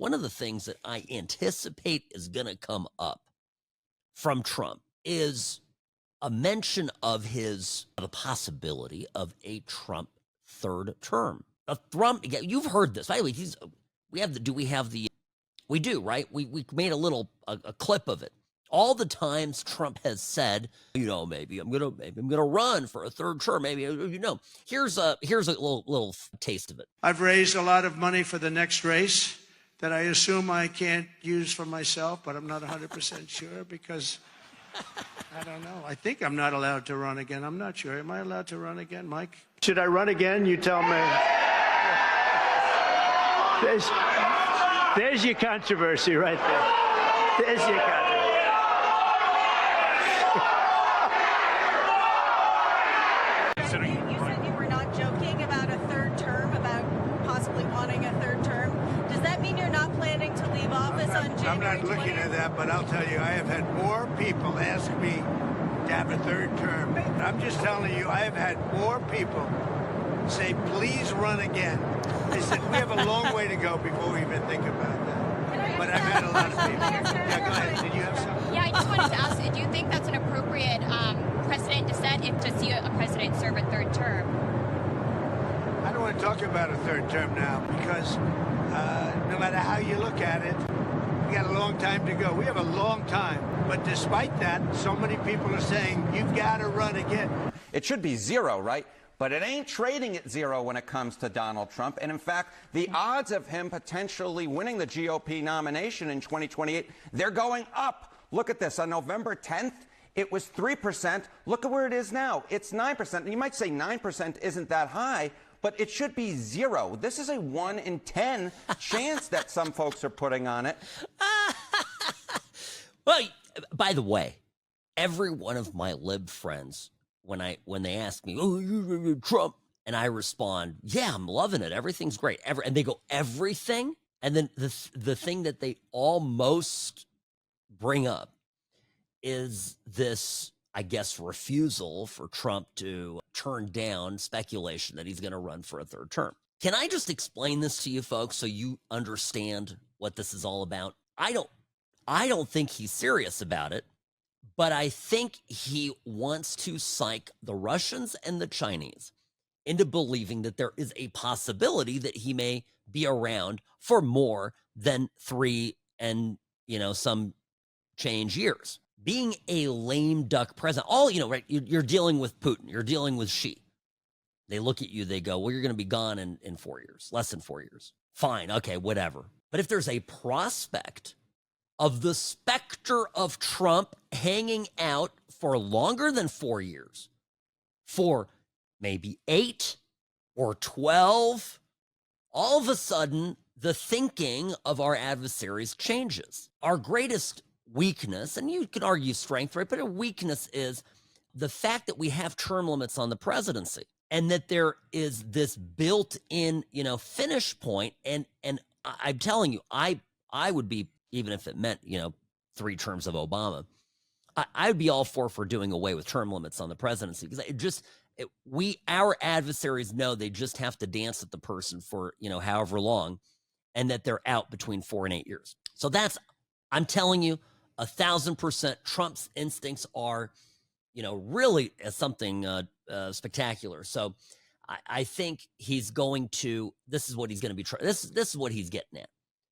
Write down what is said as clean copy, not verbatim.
one of the things that I anticipate is going to come up from Trump is a mention of the possibility of a Trump third term. A Trump, you've heard this. By the way, we do, right? We made a clip of it. All the times Trump has said, maybe I'm gonna run for a third term. Maybe, here's a little taste of it. I've raised a lot of money for the next race that I assume I can't use for myself, but I'm not 100% sure because I don't know. I think I'm not allowed to run again. I'm not sure. Am I allowed to run again, Mike? Should I run again? You tell me. There's your controversy right there. There's your controversy. You said you were not joking about a third term, about possibly wanting a third term. Does that mean you're not planning to leave office on January 20th? I'm not looking at that, but I'll tell you, I have had more people ask me to have a third term. I'm just telling you, I have had more people say, please run again. They said, we have a long way to go before we even think about that. But I've had a lot of people. Yeah, go ahead. Did you have something? Yeah, I just wanted to ask, do you think that's an appropriate precedent to set if to see a president serve a third term? I don't want to talk about a third term now because no matter how you look at it, we got a long time to go. We have a long time. But despite that, so many people are saying, you've got to run again. It should be zero, right? But it ain't trading at zero when it comes to Donald Trump. And in fact, the odds of him potentially winning the GOP nomination in 2028, they're going up. Look at this. On November 10th, it was 3%. Look at where it is now. It's 9%. You might say 9% isn't that high, but it should be zero. This is a 1 in 10 chance that some folks are putting on it. Well, by the way, every one of my lib friends, when they ask me, oh, you Trump, and I respond, yeah, I'm loving it. Everything's great. And they go, everything? And then the thing that they almost bring up is this, I guess, refusal for Trump to turn down speculation that he's going to run for a third term. Can I just explain this to you folks so you understand what this is all about? I don't think he's serious about it. But I think he wants to psych the Russians and the Chinese into believing that there is a possibility that he may be around for more than 3 and, some change years. Being a lame duck president, right? You're dealing with Putin. You're dealing with Xi. They look at you, they go, well, you're going to be gone in 4 years, less than 4 years. Fine, okay, whatever. But if there's a prospect of the specter of Trump hanging out for longer than 4 years, for maybe 8 or 12, all of a sudden, the thinking of our adversaries changes. Our greatest weakness, and you can argue strength, right? But a weakness is the fact that we have term limits on the presidency and that there is this built-in, finish point. And I'm telling you, I would be, even if it meant, 3 terms of Obama, I'd be all for doing away with term limits on the presidency because our adversaries know they just have to dance at the person for, however long, and that they're out between 4 and 8 years. So I'm telling you, 1,000%, Trump's instincts are, really something spectacular. So I think he's going to, this is what he's going to be trying. This is what he's getting at.